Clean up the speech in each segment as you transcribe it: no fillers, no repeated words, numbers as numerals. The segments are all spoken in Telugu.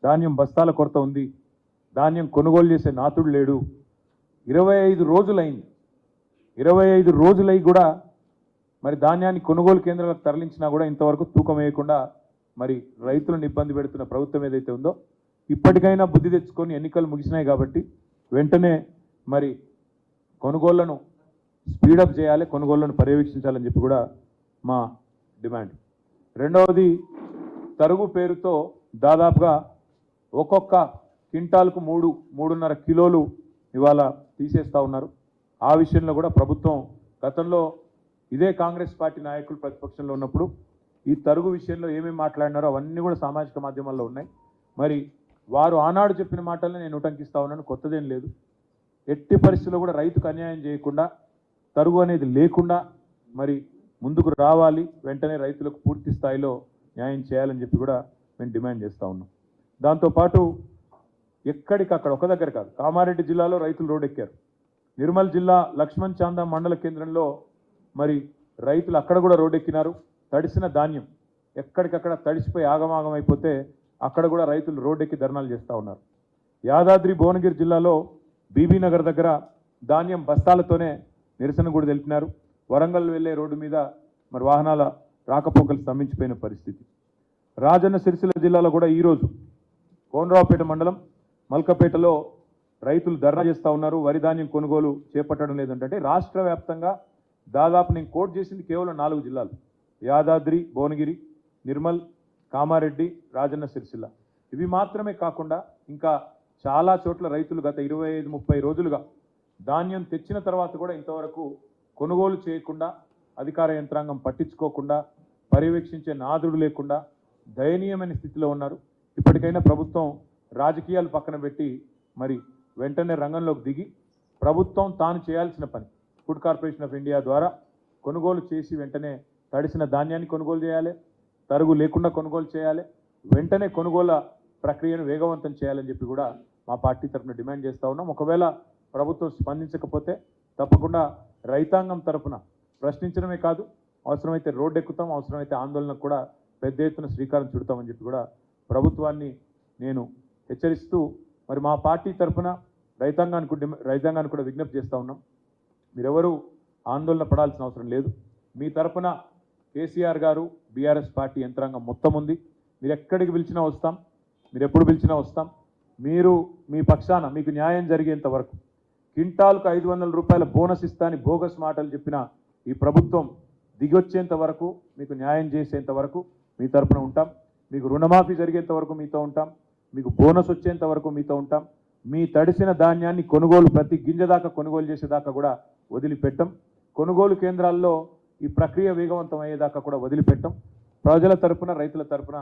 ధాన్యం బస్తాల కొరత ఉంది, ధాన్యం కొనుగోలు చేసే నాతుడు లేడు. 25 రోజులైంది. 25 రోజులై కూడా మరి ధాన్యాన్ని కొనుగోలు కేంద్రాలకు తరలించినా కూడా ఇంతవరకు తూకం వేయకుండా మరి రైతులను ఇబ్బంది పెడుతున్న ప్రభుత్వం ఏదైతే ఉందో ఇప్పటికైనా బుద్ధి తెచ్చుకొని ఎన్నికలు ముగిసినాయి కాబట్టి వెంటనే మరి కొనుగోళ్లను స్పీడప్ చేయాలి, కొనుగోళ్లను పర్యవేక్షించాలని చెప్పి కూడా మా డిమాండ్. రెండవది, తరుగు పేరుతో దాదాపుగా ఒక్కొక్క క్వింటాల్కు 3.5 కిలోలు ఇవాళ తీసేస్తూ ఉన్నారు. ఆ విషయంలో కూడా ప్రభుత్వం గతంలో ఇదే కాంగ్రెస్ పార్టీ నాయకులు ప్రతిపక్షంలో ఉన్నప్పుడు ఈ తరుగు విషయంలో ఏమేమి మాట్లాడినారో అవన్నీ కూడా సామాజిక మాధ్యమాల్లో ఉన్నాయి. మరి వారు ఆనాడు చెప్పిన మాటల్ని నేను ఉటంకిస్తా ఉన్నాను, కొత్తదేం లేదు. ఎట్టి పరిస్థితుల్లో కూడా రైతుకు అన్యాయం చేయకుండా, తరుగు అనేది లేకుండా మరి ముందుకు రావాలి, వెంటనే రైతులకు పూర్తి స్థాయిలో న్యాయం చేయాలని చెప్పి కూడా మేము డిమాండ్ చేస్తూ ఉన్నాం. దాంతోపాటు ఎక్కడికక్కడ ఒక దగ్గర కాదు, కామారెడ్డి జిల్లాలో రైతులు రోడ్డెక్కారు. నిర్మల్ జిల్లా లక్ష్మణ్ చాందా మండల కేంద్రంలో మరి రైతులు అక్కడ కూడా రోడ్డెక్కినారు. తడిసిన ధాన్యం ఎక్కడికక్కడ తడిసిపోయి ఆగమాగం అయిపోతే అక్కడ కూడా రైతులు రోడ్డెక్కి ధర్నాలు చేస్తూ ఉన్నారు. యాదాద్రి భువనగిరి జిల్లాలో బీబీ నగర్ దగ్గర ధాన్యం బస్తాలతోనే నిరసన కూడా తెలిపినారు. వరంగల్ వెళ్లే రోడ్డు మీద మరి వాహనాల రాకపోకలు స్తంభించిపోయిన పరిస్థితి. రాజన్న సిరిసిల్ల జిల్లాలో కూడా ఈరోజు కోనరావుపేట మండలం మల్కపేటలో రైతులు ధర్నా చేస్తూ ఉన్నారు. వరి ధాన్యం కొనుగోలు చేపట్టడం లేదంటే రాష్ట్ర వ్యాప్తంగా దాదాపు నేను కోట్ చేసింది కేవలం 4 జిల్లాలు: యాదాద్రి భువనగిరి, నిర్మల్, కామారెడ్డి, రాజన్న సిరిసిల్ల. ఇవి మాత్రమే కాకుండా ఇంకా చాలా చోట్ల రైతులు గత 25-30 రోజులుగా ధాన్యం తెచ్చిన తర్వాత కూడా ఇంతవరకు కొనుగోలు చేయకుండా, అధికార యంత్రాంగం పట్టించుకోకుండా, పర్యవేక్షించే నాదుడు లేకుండా దయనీయమైన స్థితిలో ఉన్నారు. ఇప్పటికైనా ప్రభుత్వం రాజకీయాలు పక్కన పెట్టి మరి వెంటనే రంగంలోకి దిగి ప్రభుత్వం తాను చేయాల్సిన పని ఫుడ్ కార్పొరేషన్ ఆఫ్ ఇండియా ద్వారా కొనుగోలు చేసి వెంటనే తడిసిన ధాన్యాన్ని కొనుగోలు చేయాలి, తరుగు లేకుండా కొనుగోలు చేయాలి, వెంటనే కొనుగోలు ప్రక్రియను వేగవంతం చేయాలని చెప్పి కూడా మా పార్టీ తరఫున డిమాండ్ చేస్తూ ఉన్నాం. ఒకవేళ ప్రభుత్వం స్పందించకపోతే తప్పకుండా రైతాంగం తరఫున ప్రశ్నించడమే కాదు, అవసరమైతే రోడ్డు ఎక్కుతాం, అవసరమైతే ఆందోళనకు కూడా పెద్ద ఎత్తున శ్రీకారం చుడతామని చెప్పి కూడా ప్రభుత్వాన్ని నేను హెచ్చరిస్తూ మరి మా పార్టీ తరఫున రైతాంగానికి కూడా విజ్ఞప్తి చేస్తూ ఉన్నాం. మీరెవరూ ఆందోళన పడాల్సిన అవసరం లేదు. మీ తరఫున కేసీఆర్ గారు, బీఆర్ఎస్ పార్టీ యంత్రాంగం మొత్తం ఉంది. మీరు ఎక్కడికి పిలిచినా వస్తాం, మీరు ఎప్పుడు పిలిచినా వస్తాం. మీరు మీ పక్షాన మీకు న్యాయం జరిగేంత వరకు, క్వింటాల్కు 500 రూపాయల బోనస్ ఇస్తా అని బోగస్ మాటలు చెప్పిన ఈ ప్రభుత్వం దిగొచ్చేంత వరకు, మీకు న్యాయం చేసేంత వరకు మీ తరఫున ఉంటాం. మీకు రుణమాఫీ జరిగేంత వరకు మీతో ఉంటాం. మీకు బోనస్ వచ్చేంత వరకు మీతో ఉంటాం. మీ తడిసిన ధాన్యాన్ని కొనుగోలు ప్రతి గింజ దాకా కొనుగోలు చేసేదాకా కూడా వదిలిపెట్టం. కొనుగోలు కేంద్రాల్లో ఈ ప్రక్రియ వేగవంతం అయ్యేదాకా కూడా వదిలిపెట్టం. ప్రజల తరపున, రైతుల తరపున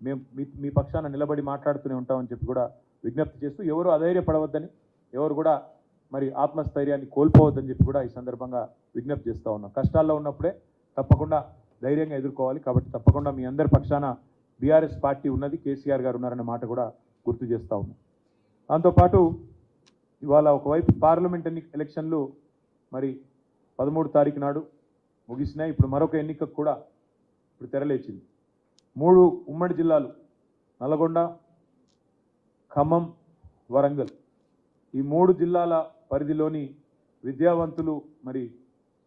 మేము మీ పక్షాన నిలబడి మాట్లాడుతూనే ఉంటామని చెప్పి కూడా విజ్ఞప్తి చేస్తూ, ఎవరు అధైర్యపడవద్దని, ఎవరు కూడా మరి ఆత్మస్థైర్యాన్ని కోల్పోవద్దని చెప్పి కూడా ఈ సందర్భంగా విజ్ఞప్తి చేస్తూ ఉన్నాం. కష్టాల్లో ఉన్నప్పుడే తప్పకుండా ధైర్యంగా ఎదుర్కోవాలి. కాబట్టి తప్పకుండా మీ అందరి పక్షాన బీఆర్ఎస్ పార్టీ ఉన్నది, కేసీఆర్ గారు ఉన్నారనే మాట కూడా గుర్తు చేస్తూ ఉన్నాం. దాంతోపాటు ఇవాళ ఒకవైపు పార్లమెంట్ ఎలక్షన్లు మరి 13 తారీఖు నాడు ముగిసినాయి. ఇప్పుడు మరొక ఎన్నికకు కూడా ఇప్పుడు తెరలేచింది. 3 ఉమ్మడి జిల్లాలు నల్గొండ, ఖమ్మం, వరంగల్, ఈ 3 జిల్లాల పరిధిలోని విద్యావంతులు మరి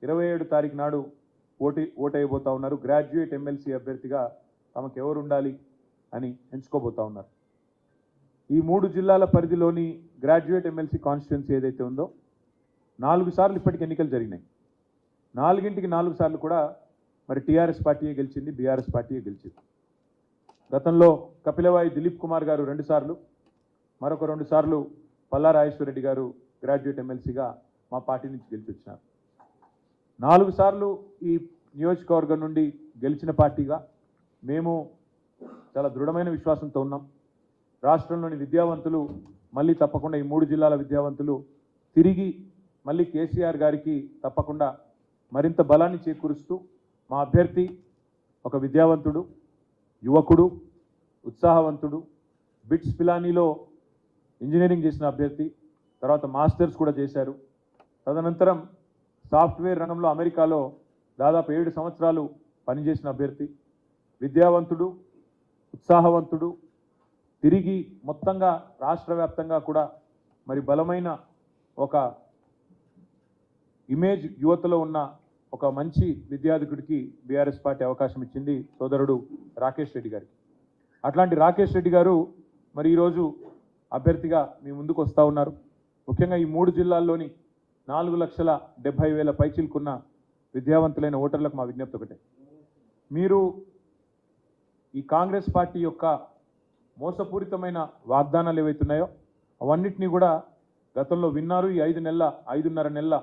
27 తారీఖు నాడు ఓటైపోతూ ఉన్నారు. గ్రాడ్యుయేట్ ఎమ్మెల్సీ అభ్యర్థిగా తమకు ఎవరు ఉండాలి అని ఎంచుకోబోతూ ఉన్నారు. ఈ 3 జిల్లాల పరిధిలోని గ్రాడ్యుయేట్ ఎమ్మెల్సీ కాన్స్టిట్యున్సీ ఏదైతే ఉందో 4 సార్లు ఇప్పటికి ఎన్నికలు జరిగినాయి. 4ంటికి 4 సార్లు కూడా మరి టీఆర్ఎస్ పార్టీయే గెలిచింది, బీఆర్ఎస్ పార్టీయే గెలిచింది. గతంలో కపిలవాయి దిలీప్ కుమార్ గారు 2 సార్లు, మరొక 2 సార్లు పల్లా రాజేశ్వరరెడ్డి గారు గ్రాడ్యుయేట్ ఎమ్మెల్సీగా మా పార్టీ నుంచి గెలిచి వచ్చినారు. 4 సార్లు ఈ నియోజకవర్గం నుండి గెలిచిన పార్టీగా మేము చాలా దృఢమైన విశ్వాసంతో ఉన్నాం. రాష్ట్రంలోని విద్యావంతులు మళ్ళీ తప్పకుండా, ఈ 3 జిల్లాల విద్యావంతులు తిరిగి మళ్ళీ కేసీఆర్ గారికి తప్పకుండా మరింత బలాన్ని చేకూరుస్తూ, మా అభ్యర్థి ఒక విద్యావంతుడు, యువకుడు, ఉత్సాహవంతుడు, బిట్స్ పిలానీలో ఇంజనీరింగ్ చేసిన అభ్యర్థి, తర్వాత మాస్టర్స్ కూడా చేశారు. తదనంతరం సాఫ్ట్వేర్ రంగంలో అమెరికాలో దాదాపు 7 సంవత్సరాలు పనిచేసిన అభ్యర్థి, విద్యావంతుడు, ఉత్సాహవంతుడు, తిరిగి మొత్తంగా రాష్ట్ర వ్యాప్తంగా కూడా మరి బలమైన ఒక ఇమేజ్ యువతలో ఉన్న ఒక మంచి విద్యార్థికుడికి బీఆర్ఎస్ పార్టీ అవకాశం ఇచ్చింది సోదరుడు రాకేష్ రెడ్డి గారికి. అట్లాంటి రాకేష్ రెడ్డి గారు మరి ఈరోజు అభ్యర్థిగా మీ ముందుకు వస్తూ ఉన్నారు. ముఖ్యంగా ఈ 3 జిల్లాల్లోని 4,70,000 పైచిలుకున్న విద్యావంతులైన ఓటర్లకు మా విజ్ఞప్తి ఒకటే, మీరు ఈ కాంగ్రెస్ పార్టీ యొక్క మోసపూరితమైన వాగ్దానాలు ఏవైతున్నాయో అవన్నిటినీ కూడా గతంలో విన్నారు. ఈ 5.5 నెలల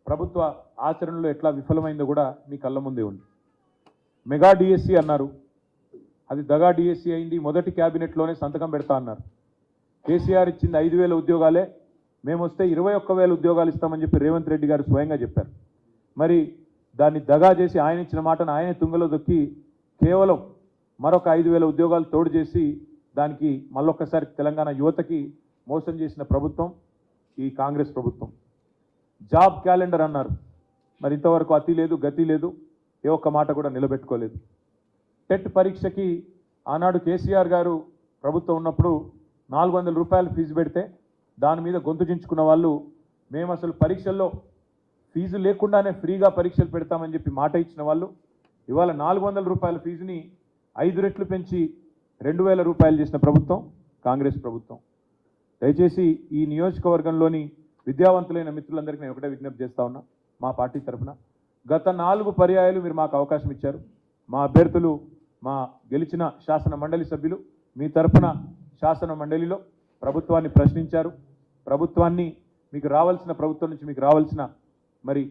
ప్రభుత్వ ఆచరణలో ఎట్లా విఫలమైందో కూడా మీ కళ్ళ ముందే ఉంది. మెగా డిఎస్సి అన్నారు, అది దగా డిఎస్సి అయింది. మొదటి క్యాబినెట్లోనే సంతకం పెడతా అన్నారు. కేసీఆర్ ఇచ్చింది 5,000 ఉద్యోగాలే, మేము వస్తే 21,000 ఉద్యోగాలు ఇస్తామని చెప్పి రేవంత్ రెడ్డి గారు స్వయంగా చెప్పారు. మరి దాన్ని దగా చేసి ఆయన ఇచ్చిన మాటను ఆయనే తుంగలో దొక్కి కేవలం మరొక 5,000 ఉద్యోగాలు తోడు చేసి దానికి మళ్ళొక్కసారి తెలంగాణ యువతకి మోసం చేసిన ప్రభుత్వం ఈ కాంగ్రెస్ ప్రభుత్వం. జాబ్ క్యాలెండర్ అన్నారు, మరి ఇంతవరకు అతి లేదు గతి లేదు, ఏ ఒక్క మాట కూడా నిలబెట్టుకోలేదు. టెట్ పరీక్షకి ఆనాడు కేసీఆర్ గారు ప్రభుత్వం ఉన్నప్పుడు 400 రూపాయలు ఫీజు పెడితే దాని మీద గొంతు చించుకున్న వాళ్ళు, మేము అసలు పరీక్షల్లో ఫీజు లేకుండానే ఫ్రీగా పరీక్షలు పెడతామని చెప్పి మాట ఇచ్చిన వాళ్ళు ఇవాళ 400 రూపాయల ఫీజుని 5 రెట్లు పెంచి 2,000 రూపాయలు చేసిన ప్రభుత్వం కాంగ్రెస్ ప్రభుత్వం. దయచేసి ఈ నియోజకవర్గంలోని విద్యావంతులైన మిత్రులందరికీ నేను ఒకటే విజ్ఞప్తి చేస్తా ఉన్నా, మా పార్టీ తరఫున గత 4 పర్యాయాలు మీరు మాకు అవకాశం ఇచ్చారు. మా అభ్యర్థులు, మా గెలిచిన శాసన మండలి సభ్యులు మీ తరఫున శాసన మండలిలో ప్రభుత్వాన్ని ప్రశ్నించారు. ప్రభుత్వం నుంచి మీకు రావాల్సిన మరి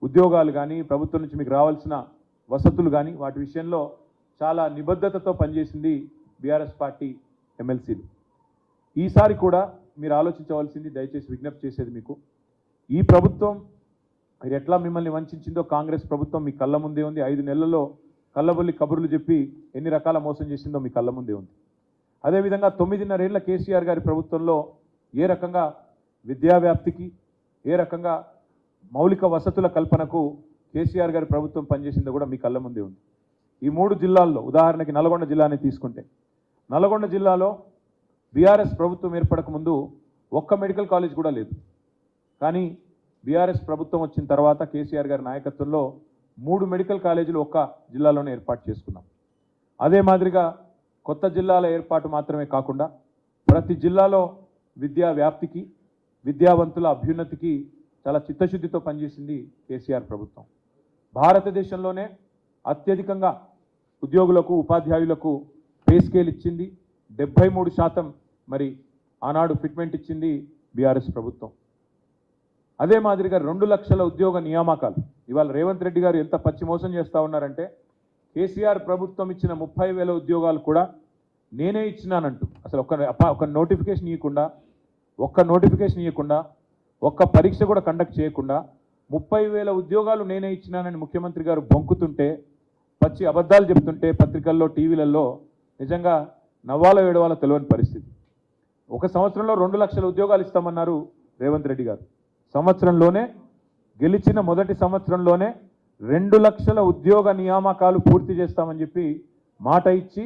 ఉద్యోగాలు కానీ, ప్రభుత్వం నుంచి మీకు రావాల్సిన వసతులు కానీ వాటి విషయంలో చాలా నిబద్ధతతో పనిచేసింది బీఆర్ఎస్ పార్టీ ఎమ్మెల్సీలు. ఈసారి కూడా మీరు ఆలోచించవలసింది, దయచేసి విజ్ఞప్తి చేసేది మీకు, ఈ ప్రభుత్వం మీరు ఎట్లా మిమ్మల్ని వంచిందో కాంగ్రెస్ ప్రభుత్వం మీ కళ్ళ ముందే ఉంది. 5 నెలల్లో కళ్ళబొల్లి కబుర్లు చెప్పి ఎన్ని రకాల మోసం చేసిందో మీ కళ్ళ ముందే ఉంది. అదేవిధంగా 9.5 ఏళ్ల కేసీఆర్ గారి ప్రభుత్వంలో ఏ రకంగా విద్యా వ్యాప్తికి, ఏ రకంగా మౌలిక వసతుల కల్పనకు కేసీఆర్ గారి ప్రభుత్వం పనిచేసిందో కూడా మీ కళ్ళ ముందే ఉంది. ఈ 3 జిల్లాల్లో ఉదాహరణకి నల్గొండ జిల్లాని తీసుకుంటే, నల్గొండ జిల్లాలో బీఆర్ఎస్ ప్రభుత్వం ఏర్పడక ముందు ఒక్క మెడికల్ కాలేజ్ కూడా లేదు. కానీ బీఆర్ఎస్ ప్రభుత్వం వచ్చిన తర్వాత కేసీఆర్ గారి నాయకత్వంలో 3 మెడికల్ కాలేజీలు ఒక్క జిల్లాలోనే ఏర్పాటు చేసుకున్నాం. అదే మాదిరిగా కొత్త జిల్లాల ఏర్పాటు మాత్రమే కాకుండా ప్రతి జిల్లాలో విద్యా వ్యాప్తికి, విద్యావంతుల అభ్యున్నతికి చాలా చిత్తశుద్ధితో పనిచేసింది కేసీఆర్ ప్రభుత్వం. భారతదేశంలోనే అత్యధికంగా ఉద్యోగులకు, ఉపాధ్యాయులకు పే స్కేల్ ఇచ్చింది. 73% మరి ఆనాడు ఫిట్మెంట్ ఇచ్చింది బీఆర్ఎస్ ప్రభుత్వం. అదే మాదిరిగా 2 లక్షల ఉద్యోగ నియామకాలు. ఇవాళ రేవంత్ రెడ్డి గారు ఎంత పచ్చి మోసం చేస్తూ ఉన్నారంటే, కేసీఆర్ ప్రభుత్వం ఇచ్చిన 30,000 ఉద్యోగాలు కూడా నేనే ఇచ్చినానంటూ అసలు ఒక్క నోటిఫికేషన్ ఇవ్వకుండా ఒక్క పరీక్ష కూడా కండక్ట్ చేయకుండా 30,000 ఉద్యోగాలు నేనే ఇచ్చినానని ముఖ్యమంత్రి గారు బొంకుతుంటే, పచ్చి అబద్ధాలు చెప్తుంటే పత్రికల్లో, టీవీలలో నిజంగా నవ్వాలో ఏడవాలో తెలియని పరిస్థితి. ఒక సంవత్సరంలో 2 లక్షల ఉద్యోగాలు ఇస్తామన్నారు రేవంత్ రెడ్డి గారు. సంవత్సరంలోనే, గెలిచిన మొదటి సంవత్సరంలోనే 2 లక్షల ఉద్యోగ నియామకాలు పూర్తి చేస్తామని చెప్పి మాట ఇచ్చి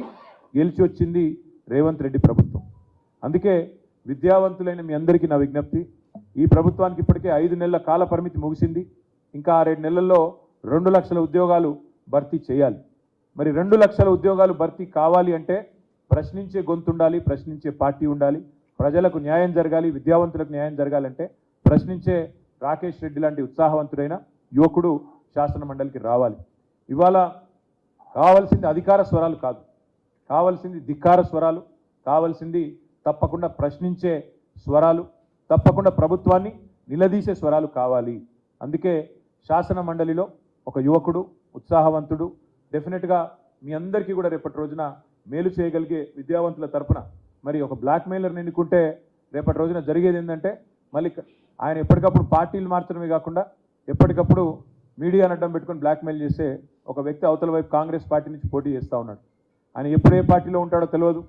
గెలిచి వచ్చింది రేవంత్ రెడ్డి ప్రభుత్వం. అందుకే విద్యావంతులైన మీ అందరికీ నా విజ్ఞప్తి, ఈ ప్రభుత్వానికి ఇప్పటికే 5 నెలల కాల పరిమితి ముగిసింది. ఇంకా 6 నెలల్లో 2 లక్షల ఉద్యోగాలు భర్తీ చేయాలి. మరి 2 లక్షల ఉద్యోగాలు భర్తీ కావాలి అంటే ప్రశ్నించే గొంతు ఉండాలి, ప్రశ్నించే పార్టీ ఉండాలి. ప్రజలకు న్యాయం జరగాలి, విద్యావంతులకు న్యాయం జరగాలంటే ప్రశ్నించే రాకేష్ రెడ్డి లాంటి ఉత్సాహవంతుడైన యువకుడు శాసన మండలికి రావాలి. ఇవాళ కావాల్సింది అధికార స్వరాలు కాదు, కావాల్సింది ధిక్కార స్వరాలు, కావాల్సింది తప్పకుండా ప్రశ్నించే స్వరాలు, తప్పకుండా ప్రభుత్వాన్ని నిలదీసే స్వరాలు కావాలి. అందుకే శాసన మండలిలో ఒక యువకుడు, ఉత్సాహవంతుడు, డెఫినెట్గా మీ అందరికీ కూడా రేపటి రోజున మేలు చేయగలిగే విద్యావంతుల తరపున మరి ఒక బ్లాక్ మెయిలర్ని ఎన్నుకుంటే రేపటి రోజున జరిగేది ఏంటంటే, మళ్ళీ ఆయన ఎప్పటికప్పుడు పార్టీలు మార్చడమే కాకుండా ఎప్పటికప్పుడు మీడియాను అడ్డం పెట్టుకొని బ్లాక్మెయిల్ చేసే ఒక వ్యక్తి అవతల వైపు కాంగ్రెస్ పార్టీ నుంచి పోటీ చేస్తూ ఉన్నాడు. ఆయన ఎప్పుడు ఏ పార్టీలో ఉంటాడో తెలియదు,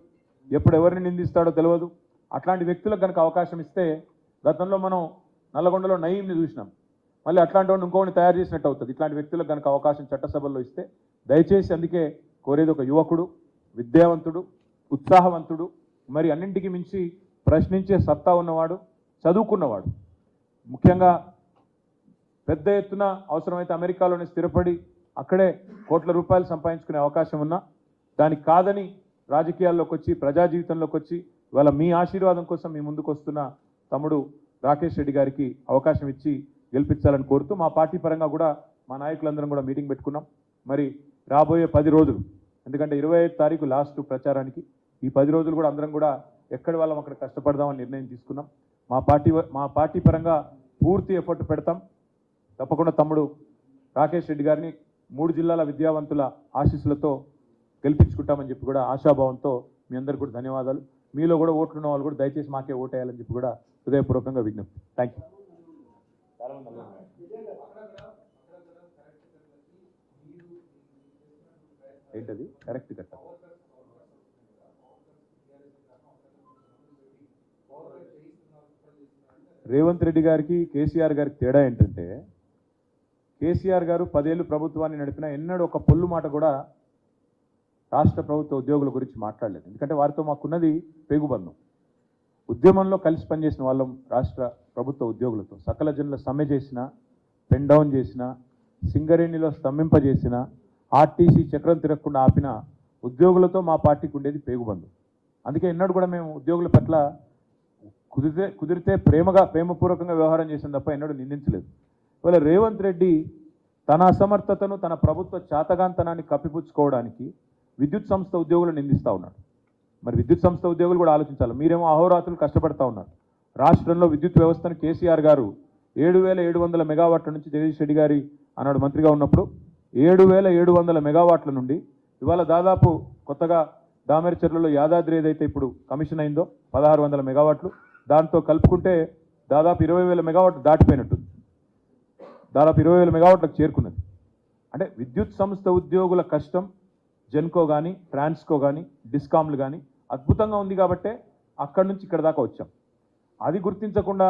ఎప్పుడు ఎవరిని నిందిస్తాడో తెలియదు. అట్లాంటి వ్యక్తులకు కనుక అవకాశం ఇస్తే, గతంలో మనం నల్లగొండలో నయీంని చూసినాం, మళ్ళీ అట్లాంటి వాడిని ఇంకోని తయారు చేసినట్టు అవుతుంది. ఇట్లాంటి వ్యక్తులకు కనుక అవకాశం చట్టసభల్లో ఇస్తే దయచేసి, అందుకే కోరేది ఒక యువకుడు, విద్యావంతుడు, ఉత్సాహవంతుడు, మరి అన్నింటికి మించి ప్రశ్నించే సత్తా ఉన్నవాడు, చదువుకున్నవాడు. ముఖ్యంగా పెద్ద ఎత్తున అవసరమైతే అమెరికాలోనే స్థిరపడి అక్కడే కోట్ల రూపాయలు సంపాదించుకునే అవకాశం ఉన్నా దానికి కాదని రాజకీయాల్లోకి వచ్చి ప్రజా జీవితంలోకి వచ్చి ఇవాళ మీ ఆశీర్వాదం కోసం మీ ముందుకు వస్తున్న తమ్ముడు రాకేష్ రెడ్డి గారికి అవకాశం ఇచ్చి గెలిపించాలని కోరుతూ మా పార్టీ పరంగా కూడా మా నాయకులందరం కూడా మీటింగ్ పెట్టుకున్నాం. మరి రాబోయే 10 రోజులు, ఎందుకంటే 25 తారీఖు లాస్ట్ ప్రచారానికి, ఈ 10 రోజులు కూడా అందరం కూడా ఎక్కడి వాళ్ళం అక్కడ కష్టపడదామని నిర్ణయం తీసుకున్నాం. మా పార్టీ పరంగా పూర్తి ఎఫర్ట్ పెడతాం. తప్పకుండా తమ్ముడు రాకేష్ రెడ్డి గారిని 3 జిల్లాల విద్యావంతుల ఆశీస్సులతో గెలిపించుకుంటామని చెప్పి కూడా ఆశాభావంతో మీ అందరికీ కూడా ధన్యవాదాలు. మీలో కూడా ఓట్లున్న వాళ్ళు కూడా దయచేసి మాకే ఓటేయాలని చెప్పి కూడా హృదయపూర్వకంగా విజ్ఞప్తి. Thank you. ఏంటది కరెక్ట్ కట్ట రేవంత్ రెడ్డి గారికి కేసీఆర్ గారికి తేడా ఏంటంటే, కేసీఆర్ గారు 10 ఏళ్ళు ప్రభుత్వాన్ని నడిపినా ఎన్నడూ ఒక పొల్లు మాట కూడా రాష్ట్ర ప్రభుత్వ ఉద్యోగుల గురించి మాట్లాడలేదు. ఎందుకంటే వారితో మాకున్నది పేగుబంధం. ఉద్యమంలో కలిసి పనిచేసిన వాళ్ళం రాష్ట్ర ప్రభుత్వ ఉద్యోగులతో. సకల జనుల సమ్మె చేసిన, పెన్ డౌన్ చేసిన, సింగరేణిలో స్తంభింపజేసిన, ఆర్టీసీ చక్రం తిరగకుండా ఆపిన ఉద్యోగులతో మా పార్టీకి ఉండేది పేగుబంధం. అందుకే ఎన్నడూ కూడా మేము ఉద్యోగుల పట్ల కుదిరితే ప్రేమపూర్వకంగా వ్యవహారం చేసిన తప్ప ఎన్నడూ నిందించలేదు. ఇవాళ రేవంత్ రెడ్డి తన అసమర్థతను, తన ప్రభుత్వ చాతగాంతనాన్ని కప్పిపుచ్చుకోవడానికి విద్యుత్ సంస్థ ఉద్యోగులను నిందిస్తూ ఉన్నాడు. మరి విద్యుత్ సంస్థ ఉద్యోగులు కూడా ఆలోచించాలి. మీరేమో అహోరాత్రులు కష్టపడతా ఉన్నారు. రాష్ట్రంలో విద్యుత్ వ్యవస్థను కేసీఆర్ గారు 7,700 మెగావాట్ల నుంచి జగదీష్ రెడ్డి గారి ఆనాడు మంత్రిగా ఉన్నప్పుడు 7,700 మెగావాట్ల నుండి ఇవాళ దాదాపు కొత్తగా దామెరచెర్లలో యాదాద్రి ఏదైతే ఇప్పుడు కమిషన్ అయిందో 1,600 మెగావాట్లు, దాంతో కలుపుకుంటే దాదాపు 20,000 మెగావాట్లు దాటిపోయినట్టుంది. దాదాపు 20,000 మెగావాట్లకు చేరుకున్నది. అంటే విద్యుత్ సంస్థ ఉద్యోగుల కష్టం జెన్కో కానీ, ట్రాన్స్కో కానీ, డిస్కామ్లు కానీ అద్భుతంగా ఉంది కాబట్టే అక్కడి నుంచి ఇక్కడ దాకా వచ్చాం. అది గుర్తించకుండా,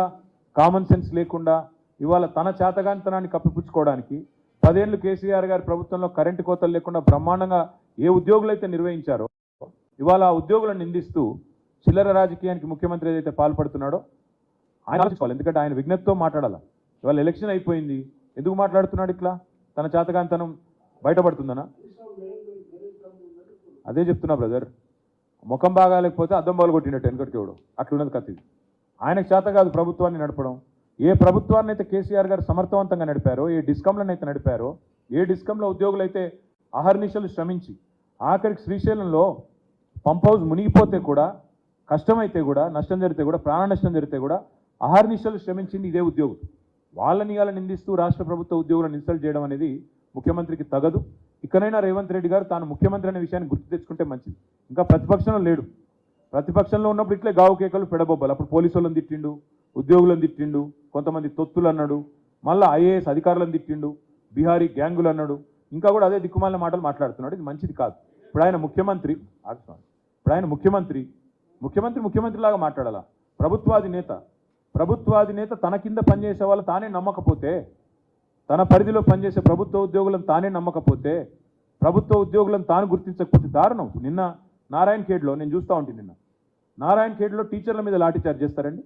కామన్ సెన్స్ లేకుండా ఇవాళ తన చేతగాంతనాన్ని కప్పిపుచ్చుకోవడానికి 10 ఏళ్ళు కేసీఆర్ గారి ప్రభుత్వంలో కరెంటు కోతలు లేకుండా బ్రహ్మాండంగా ఏ ఉద్యోగులైతే నిర్వహించారో ఇవాళ ఆ ఉద్యోగులను నిందిస్తూ చిల్లర రాజకీయానికి ముఖ్యమంత్రి ఏదైతే పాల్పడుతున్నాడో ఆయన ఆలోచించుకోవాలి. ఎందుకంటే ఆయన విజ్ఞతతో మాట్లాడాలి. ఇవాళ ఎలక్షన్ అయిపోయింది, ఎందుకు మాట్లాడుతున్నాడు ఇట్లా? తన చేతగాంతనం బయటపడుతుందనా? అదే చెప్తున్నా బ్రదర్. ముఖం బాగాలేకపోతే అద్దం బాలు కొట్టినట్టు వెనకటికేవుడు అట్లున్నది కథ. ఇది ఆయనకు చేత కాదు ప్రభుత్వాన్ని నడపడం. ఏ ప్రభుత్వాన్ని అయితే కేసీఆర్ గారు సమర్థవంతంగా నడిపారో, ఏ డిస్కంలను అయితే నడిపారో, ఏ డిస్కంలో ఉద్యోగులు అయితే అహర్నిశలు శ్రమించి ఆఖరికి శ్రీశైలంలో పంప్ హౌస్ మునిగిపోతే కూడా, కష్టమైతే కూడా, నష్టం జరిగితే కూడా, ప్రాణ నష్టం జరిగితే కూడా అహర్నిశలు శ్రమించింది ఇదే ఉద్యోగులు. వాళ్ళని ఇలా నిందిస్తూ రాష్ట్ర ప్రభుత్వ ఉద్యోగులను ఇన్సల్ట్ చేయడం అనేది ముఖ్యమంత్రికి తగదు. ఇకనైనా రేవంత్ రెడ్డి గారు తాను ముఖ్యమంత్రి అనే విషయాన్ని గుర్తు తెచ్చుకుంటే మంచిది. ఇంకా ప్రతిపక్షంలో లేడు. ప్రతిపక్షంలో ఉన్నప్పుడు ఇట్లే గావు కేకలు పెడబొబ్బలు. అప్పుడు పోలీసు వాళ్ళని తిట్టిండు, ఉద్యోగులను తిట్టిండు, కొంతమంది తొత్తులు అన్నాడు, మళ్ళీ ఐఏఎస్ అధికారులను తిట్టిండు, బీహారీ గ్యాంగులు అన్నాడు, ఇంకా కూడా అదే దిక్కుమాలిన మాటలు మాట్లాడుతున్నాడు. ఇది మంచిది కాదు. ఇప్పుడు ఆయన ముఖ్యమంత్రిలాగా మాట్లాడాలా? ప్రభుత్వాధినేత తన కింద పనిచేసే వాళ్ళు తానే నమ్మకపోతే, తన పరిధిలో పనిచేసే ప్రభుత్వ ఉద్యోగులను తానే నమ్మకపోతే, ప్రభుత్వ ఉద్యోగులను తాను గుర్తించకపోతే దారుణం. నిన్న నారాయణ ఖేడ్లో నేను చూస్తూ ఉంటుంది. నిన్న నారాయణ ఖేడ్లో టీచర్ల మీద లాఠీచార్జ్ చేస్తారండి.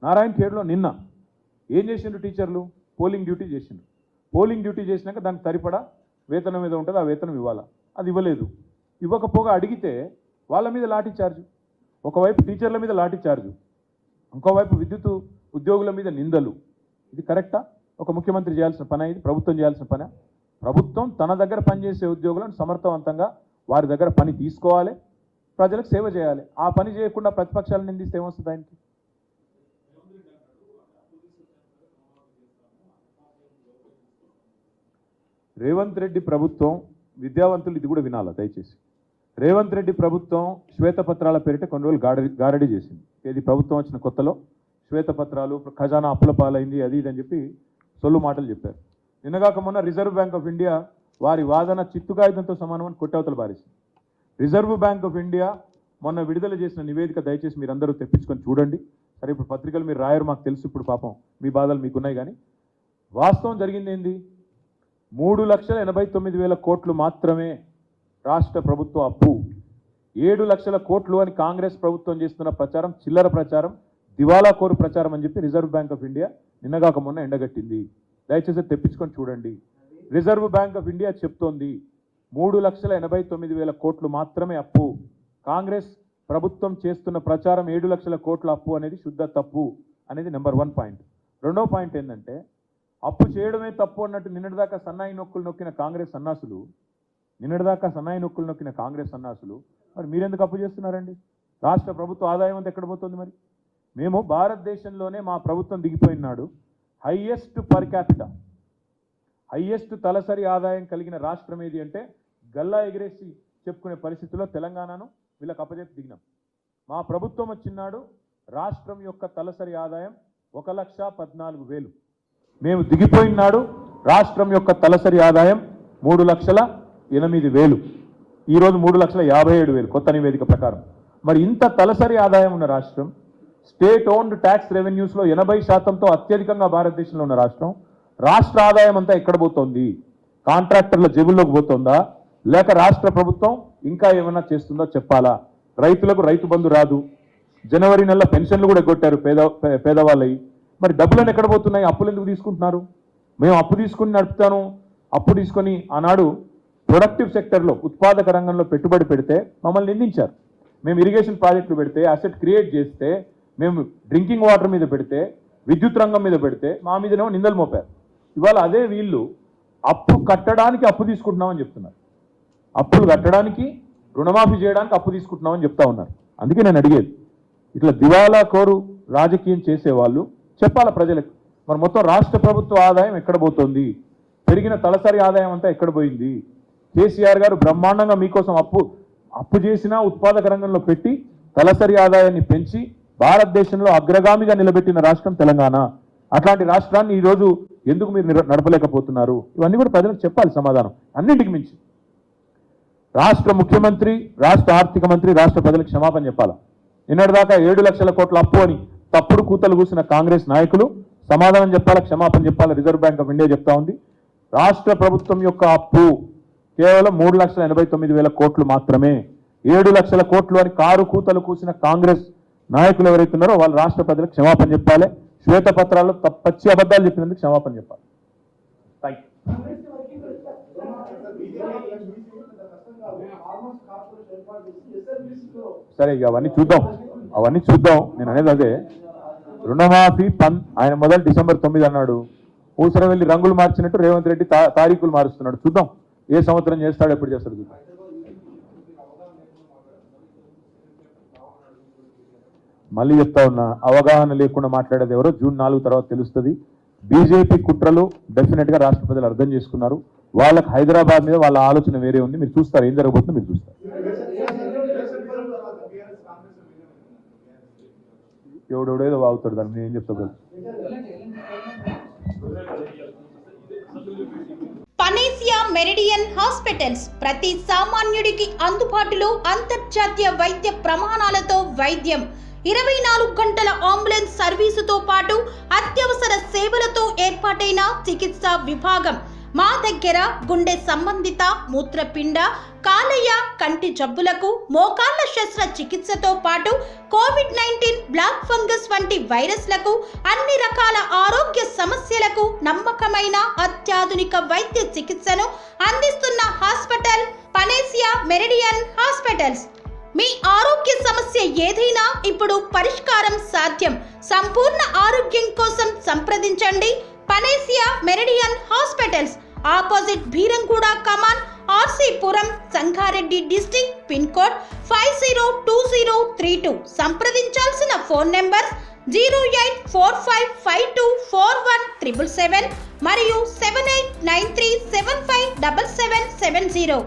నారాయణ ఖేడ్లో నిన్న ఏం చేసిండ్రు టీచర్లు? పోలింగ్ డ్యూటీ చేసిండ్రు. పోలింగ్ డ్యూటీ చేసినాక దానికి సరిపడా వేతనం మీద ఉంటుంది, ఆ వేతనం ఇవ్వాలా, అది ఇవ్వలేదు. ఇవ్వకపోగా అడిగితే వాళ్ళ మీద లాఠీచార్జు. ఒకవైపు టీచర్ల మీద లాఠీచార్జు, ఇంకోవైపు విద్యుత్ ఉద్యోగుల మీద నిందలు. ఇది కరెక్టా? ఒక ముఖ్యమంత్రి చేయాల్సిన పని, ఇది ప్రభుత్వం చేయాల్సిన పని. ప్రభుత్వం తన దగ్గర పనిచేసే ఉద్యోగులను సమర్థవంతంగా వారి దగ్గర పని తీసుకోవాలి, ప్రజలకు సేవ చేయాలి. ఆ పని చేయకుండా ప్రతిపక్షాలను నిందిస్తే ఏమొస్తుంది ఆయనకి? రేవంత్ రెడ్డి ప్రభుత్వం విద్యావంతులు ఇది కూడా వినాలా దయచేసి. రేవంత్ రెడ్డి ప్రభుత్వం శ్వేతపత్రాల పేరిట కొన్ని రోజులు గారడీ చేసింది. ఇది ప్రభుత్వం వచ్చిన కొత్తలో శ్వేతపత్రాలు, ఖజానా అప్పుల పాలైంది, అది ఇది అని చెప్పి సొల్లు మాటలు చెప్పారు. నిన్నగాక మొన్న రిజర్వ్ బ్యాంక్ ఆఫ్ ఇండియా వారి వాదన చిత్తుకాయుధంతో సమానమని కొట్టవతలు బారేసింది. రిజర్వ్ బ్యాంక్ ఆఫ్ ఇండియా మొన్న విడుదల చేసిన నివేదిక దయచేసి మీరందరూ తెప్పించుకొని చూడండి. సరే, ఇప్పుడు పత్రికలు మీరు రాయరు, మాకు తెలుసు, ఇప్పుడు పాపం మీ బాధలు మీకున్నాయి. కానీ వాస్తవం జరిగింది ఏంది? 3,89,000 కోట్లు మాత్రమే రాష్ట్ర ప్రభుత్వ అప్పు. 7 లక్షల కోట్లు అని కాంగ్రెస్ ప్రభుత్వం చేస్తున్న ప్రచారం చిల్లర ప్రచారం, దివాలా కోరు ప్రచారం అని చెప్పి రిజర్వ్ బ్యాంక్ ఆఫ్ ఇండియా నిన్నగాక మొన్న ఎండగట్టింది. దయచేసి తెప్పించుకొని చూడండి. రిజర్వ్ బ్యాంక్ ఆఫ్ ఇండియా చెప్తోంది 3,89,000 కోట్లు మాత్రమే అప్పు. కాంగ్రెస్ ప్రభుత్వం చేస్తున్న ప్రచారం 7 లక్షల కోట్ల అప్పు అనేది శుద్ధ తప్పు అనేది నెంబర్ 1 పాయింట్. రెండో పాయింట్ ఏంటంటే అప్పు చేయడమే తప్పు అన్నట్టు నిన్నటిదాకా సన్నాయి నొక్కులు నొక్కిన కాంగ్రెస్ సన్నాసులు మరి మీరెందుకు అప్పు చేస్తున్నారండి? రాష్ట్ర ప్రభుత్వ ఆదాయం అంతా ఎక్కడ పోతుంది? మరి మేము భారతదేశంలోనే మా ప్రభుత్వం దిగిపోయినాడు హైయెస్ట్ పర్ క్యాపిటా, హైయెస్ట్ తలసరి ఆదాయం కలిగిన రాష్ట్రం ఏది అంటే గల్లా ఎగిరేసి చెప్పుకునే పరిస్థితిలో తెలంగాణను వీళ్ళకి అప్పచెప్పి దిగినాం. మా ప్రభుత్వం వచ్చినాడు రాష్ట్రం యొక్క తలసరి ఆదాయం 1,14,000. మేము దిగిపోయినాడు రాష్ట్రం యొక్క తలసరి ఆదాయం 3,08,000. ఈరోజు 3,57,000 కొత్త నివేదిక ప్రకారం. మరి ఇంత తలసరి ఆదాయం ఉన్న రాష్ట్రం, స్టేట్ ఓన్డ్ ట్యాక్స్ రెవెన్యూస్లో 80%తో అత్యధికంగా భారతదేశంలో ఉన్న రాష్ట్రం, రాష్ట్ర ఆదాయం అంతా ఎక్కడ పోతుంది? కాంట్రాక్టర్ల జేబుల్లోకి పోతుందా లేక రాష్ట్ర ప్రభుత్వం ఇంకా ఏమైనా చేస్తుందో చెప్పాలా? రైతులకు రైతు బంధు రాదు, జనవరి నెల పెన్షన్లు కూడా ఎగ్గొట్టారు పేదవాళ్ళవి. మరి డబ్బులను ఎక్కడ పోతున్నాయి? అప్పులు ఎందుకు తీసుకుంటున్నారు? మేము అప్పు తీసుకుని నడుపుతాను, అప్పు తీసుకొని ఆనాడు ప్రొడక్టివ్ సెక్టర్లో ఉత్పాదక రంగంలో పెట్టుబడి పెడితే మమ్మల్ని నిందించారు. మేము ఇరిగేషన్ ప్రాజెక్టులు పెడితే, అసెట్ క్రియేట్ చేస్తే, మేము డ్రింకింగ్ వాటర్ మీద పెడితే, విద్యుత్ రంగం మీద పెడితే మా మీదనేమో నిందలు మోపారు. ఇవాళ అదే వీళ్ళు అప్పు కట్టడానికి అప్పు తీసుకుంటున్నామని చెప్తున్నారు. అప్పులు కట్టడానికి, రుణమాఫీ చేయడానికి అప్పు తీసుకుంటున్నామని చెప్తా ఉన్నారు. అందుకే నేను అడిగేది, ఇట్లా దివాలా కోరు రాజకీయం చేసేవాళ్ళు చెప్పాలా ప్రజలకు? మరి మొత్తం రాష్ట్ర ప్రభుత్వ ఆదాయం ఎక్కడ పోతుంది? పెరిగిన తలసరి ఆదాయం అంతా ఎక్కడ పోయింది? కేసీఆర్ గారు బ్రహ్మాండంగా మీకోసం అప్పు చేసినా ఉత్పాదక రంగంలో పెట్టి తలసరి ఆదాయాన్ని పెంచి భారతదేశంలో అగ్రగామిగా నిలబెట్టిన రాష్ట్రం తెలంగాణ. అట్లాంటి రాష్ట్రాన్ని ఈరోజు ఎందుకు మీరు నడపలేకపోతున్నారు? ఇవన్నీ కూడా ప్రజలకు చెప్పాలి సమాధానం. అన్నింటికి మించి రాష్ట్ర ముఖ్యమంత్రి, రాష్ట్ర ఆర్థిక మంత్రి రాష్ట్ర ప్రజలకు క్షమాపణ చెప్పాలా? నిన్నటిదాకా 7 లక్షల కోట్ల అప్పు అని తప్పుడు కూతలు కూసిన కాంగ్రెస్ నాయకులు సమాధానం చెప్పాలా, క్షమాపణ చెప్పాలా? రిజర్వ్ బ్యాంక్ ఆఫ్ ఇండియా చెప్తా ఉంది రాష్ట్ర ప్రభుత్వం యొక్క అప్పు కేవలం 3,89,000 కోట్లు మాత్రమే. 7 లక్షల కోట్లు అని కారు కూతలు కూసిన కాంగ్రెస్ నాయకులు ఎవరైతే ఉన్నారో వాళ్ళు రాష్ట్ర ప్రజలకు క్షమాపణ చెప్పాలి. శ్వేతపత్రాల్లో పచ్చి అబద్ధాలు చెప్పినందుకు క్షమాపణ చెప్పాలి. థ్యాంక్ సరే, ఇక అవన్నీ చూద్దాం. నేను అనేది అదే, రుణమాఫీ ఆయన మొదలు December 9 అన్నాడు. ఊసర వెళ్ళి రంగులు మార్చినట్టు రేవంత్ రెడ్డి తారీఖులు మారుస్తున్నాడు. చూద్దాం ఏ సంవత్సరం చేస్తాడు, ఎప్పుడు చేస్తాడు చూద్దాం. మళ్ళీ చెప్తా ఉన్నా, అవగాహన లేకుండా మాట్లాడేది ఎవరో June 4 తర్వాత తెలుస్తుంది. బీజేపీ కుట్రలు డెఫినెట్ గా రాష్ట్ర ప్రజలు అర్థం చేసుకున్నారు. వాళ్ళకి హైదరాబాద్ మీద వాళ్ళ ఆలోచన వేరే ఉంది. మీరు చూస్తారు ఏం జరగబోతుందో, మీరు చూస్తారు. ఎవడెవడేదో వాగుతాడు, దాన్ని నేను ఏం చెప్తా. పనేసియా మెరిడియన్ హాస్పిటల్స్ ప్రతి సామాన్యుడికి అందుబాటులో అంతర్జాతీయ వైద్య ప్రమాణాలతో వైద్యం, 24 గంటల అంబులెన్స్ సర్వీసుతో పాటు అత్యవసర సేవలతో ఏర్పాటైన చికిత్సా విభాగం. మా దగ్గర గుండె సంబంధిత, మూత్రపిండ, కాలేయ, కంటి జబ్బులకు, మోకాళ్ల శస్త్ర చికిత్సతో పాటు COVID-19, బ్లాక్ ఫంగస్ వంటి వైరస్లకు, అన్ని రకాల ఆరోగ్య సమస్యలకు నమ్మకమైన అత్యాధునిక వైద్య చికిత్సను అందిస్తున్న హాస్పిటల్ పనేసియా మెరిడియన్ హాస్పిటల్స్. మీ ఆరోగ్య సమస్య ఏదైనా ఇప్పుడు పరిష్కారం సాధ్యం. సంపూర్ణ ఆరోగ్యం కోసం సంప్రదించండి Panacea Meridian hospitals, opposite Bheeramguda Kaman, RC Puram, Sangareddy district, pin code 502032. సంప్రదించాల్సిన ఫోన్ నెంబర్ 0845524177 మరియు 7893757770.